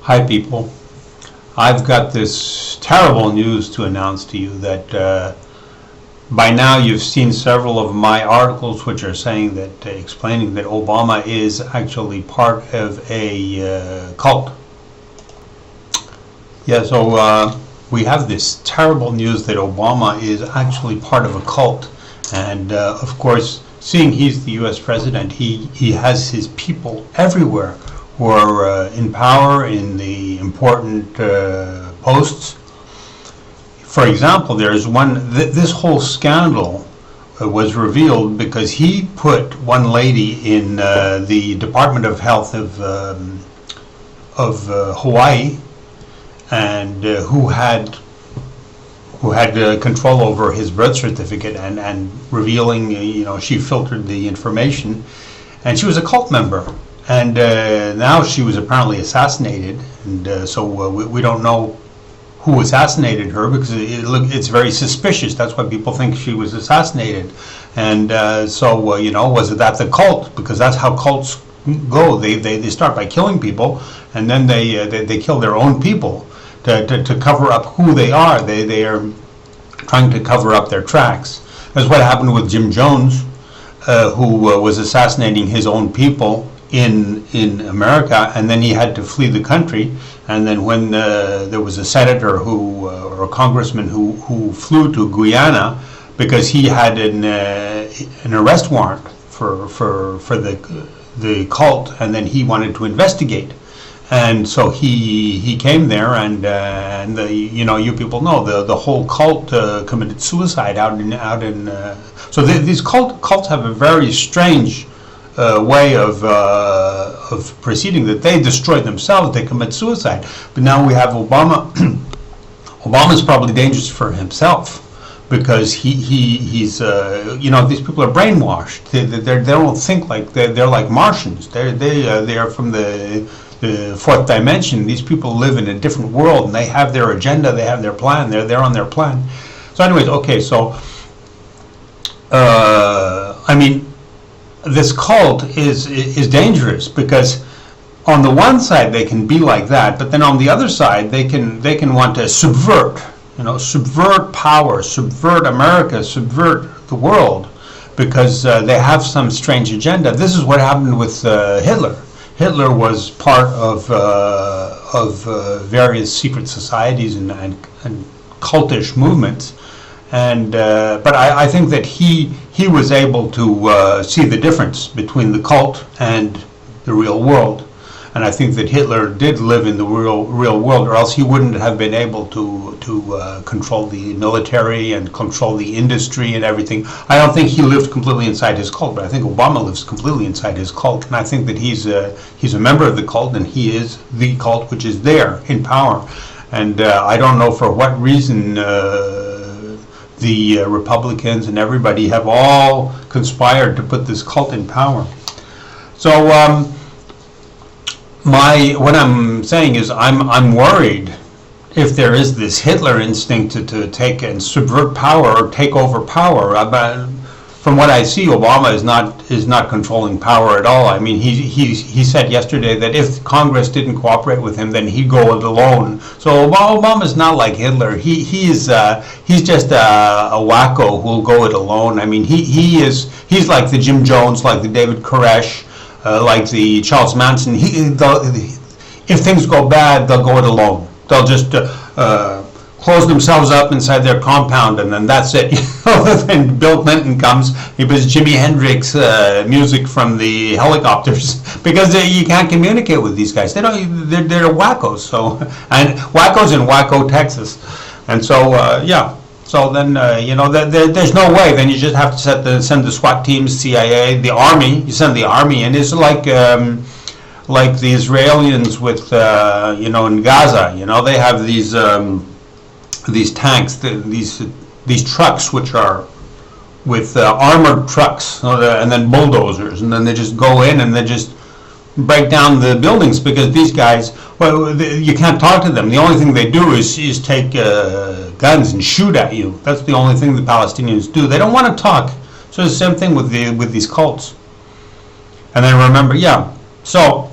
Hi people, I've got this terrible news to announce to you that by now you've seen several of my articles which are saying that, explaining that Obama is actually part of a cult. Yeah, so we have this terrible news that Obama is actually part of a cult, and of course, seeing he's the US president, he has his people everywhere who are in power in the important posts. For example, there's one, this whole scandal was revealed because he put one lady in the Department of Health of Hawaii, and who had control over his birth certificate and revealing, she filtered the information, and she was a cult member. And now she was apparently assassinated, and so we don't know who assassinated her, because it's very suspicious. That's why people think she was assassinated. And so was it that the cult? Because that's how cults go. They start by killing people, and then they kill their own people to cover up who they are. They are trying to cover up their tracks. That's what happened with Jim Jones, who was assassinating his own people in America, and then he had to flee the country. And then when there was a senator or a congressman who flew to Guyana because he had an arrest warrant for the cult, and then he wanted to investigate. And so he came there, and you people know the whole cult committed suicide out in. So these cults have a very strange way of proceeding, that they destroy themselves, they commit suicide. But now we have Obama. Obama's probably dangerous for himself, because he's these people are brainwashed. They don't think like they're like Martians. They are from the fourth dimension. These people live in a different world, and they have their agenda, they have their plan. They're on their plan. So anyways, okay, so this cult is dangerous, because on the one side they can be like that, but then on the other side they can want to subvert power, subvert America, subvert the world, because they have some strange agenda. This is what happened with Hitler. Hitler was part of various secret societies and cultish movements. And but I think that he was able to see the difference between the cult and the real world, and I think that Hitler did live in the real world, or else he wouldn't have been able to control the military and control the industry and everything. I don't think he lived completely inside his cult, but I think Obama lives completely inside his cult, and I think that he's a member of the cult, and he is the cult which is there in power. And I don't know for what reason the Republicans and everybody have all conspired to put this cult in power. So what I'm saying is I'm worried if there is this Hitler instinct to take and subvert power or take over power. From what I see, Obama is not controlling power at all. I mean, he said yesterday that if Congress didn't cooperate with him, then he'd go it alone. So Obama's not like Hitler. He's just a wacko who'll go it alone. I mean, he's like the Jim Jones, like the David Koresh, like the Charles Manson. If things go bad, they'll go it alone. They'll just close themselves up inside their compound, and then that's it. Then Bill Clinton comes, he puts Jimi Hendrix music from the helicopters, because you can't communicate with these guys. They're wackos. So, and wackos in Waco, Texas. And so so then there's no way. Then you just have to send the SWAT teams, CIA, the army. You send the army, and it's like the Israelis with in Gaza. They have these tanks, these trucks, which are with armored trucks, and then bulldozers, and then they just go in and they just break down the buildings, because these guys, you can't talk to them. The only thing they do is take guns and shoot at you. That's the only thing the Palestinians do. They don't want to talk. So it's the same thing with these cults. And then remember, so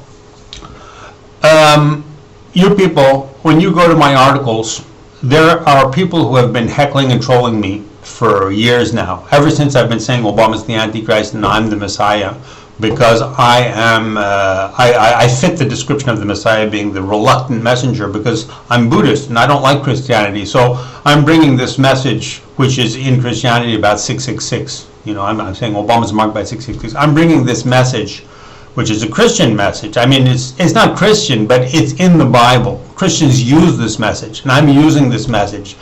you people, when you go to my articles, there are people who have been heckling and trolling me for years now, ever since I've been saying Obama's the Antichrist and I'm the Messiah, because I am, I fit the description of the Messiah being the reluctant messenger, because I'm Buddhist and I don't like Christianity. So I'm bringing this message, which is in Christianity about 666. You know, I'm saying Obama's marked by 666. I'm bringing this message, which is a Christian message. I mean, it's not Christian, but it's in the Bible. Christians use this message, and I'm using this message.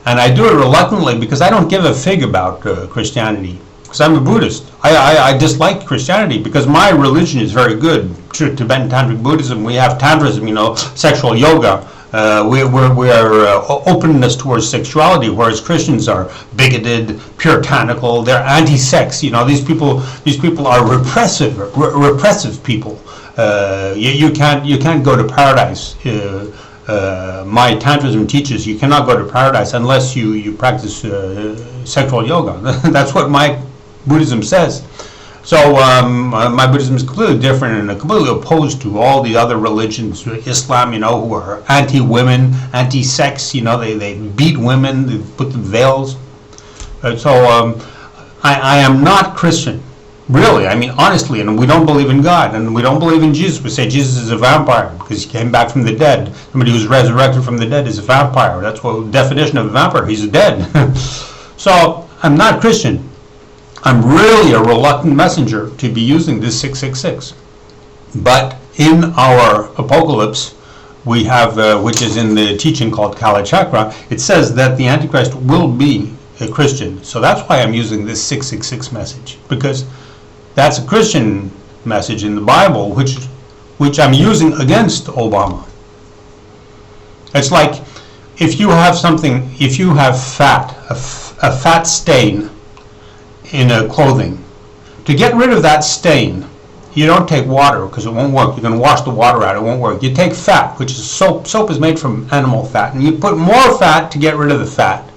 And I do it reluctantly because I don't give a fig about Christianity, because I'm a Buddhist. I dislike Christianity because my religion is very good. Tibetan Tantric Buddhism, we have Tantrism, you know, sexual yoga. We are openness towards sexuality, whereas Christians are bigoted, puritanical. They're anti-sex. You know, these people are repressive people. You can't go to paradise. My Tantrism teaches you cannot go to paradise unless you practice sexual yoga. That's what my Buddhism says. So my Buddhism is completely different and completely opposed to all the other religions, Islam, you know, who are anti-women, anti-sex. You know, they beat women, they put them veils. So I am not Christian. Really, I mean, honestly, and we don't believe in God, and we don't believe in Jesus. We say Jesus is a vampire because he came back from the dead. Somebody who's resurrected from the dead is a vampire. That's what the definition of a vampire. He's dead. So I'm not Christian. I'm really a reluctant messenger to be using this 666. But in our apocalypse, we have, which is in the teaching called Kala Chakra, it says that the Antichrist will be a Christian. So that's why I'm using this 666 message, because that's a Christian message in the Bible, which I'm using against Obama. It's like if you have something, if you have fat, a fat stain in a clothing, to get rid of that stain, you don't take water because it won't work. You're going to wash the water out, it won't work. You take fat, which is soap. Soap is made from animal fat, and you put more fat to get rid of the fat.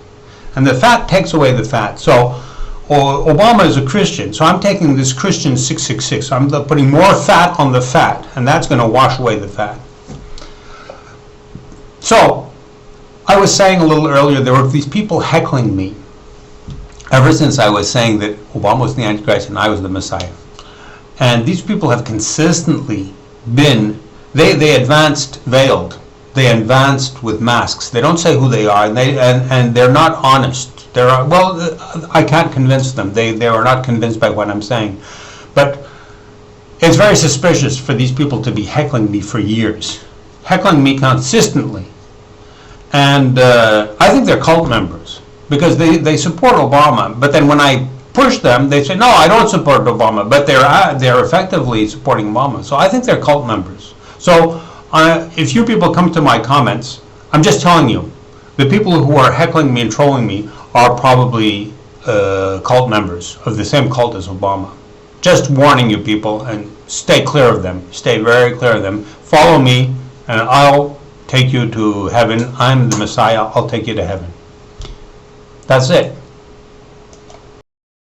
And the fat takes away the fat. So Obama is a Christian, so I'm taking this Christian 666. I'm putting more fat on the fat, and that's going to wash away the fat. So I was saying a little earlier, there were these people heckling me ever since I was saying that Obama was the Antichrist and I was the Messiah. And these people have consistently been, they advanced veiled. They advanced with masks. They don't say who they are, and they're not honest. I can't convince them. They are not convinced by what I'm saying. But it's very suspicious for these people to be heckling me for years, heckling me consistently. And I think they're cult members because they support Obama. But then when I push them, they say, no, I don't support Obama. But they're effectively supporting Obama. So I think they're cult members. So if you people come to my comments, I'm just telling you, the people who are heckling me and trolling me are probably cult members of the same cult as Obama. Just warning you people, and stay clear of them. Stay very clear of them. Follow me, and I'll take you to heaven. I'm the Messiah. I'll take you to heaven. That's it.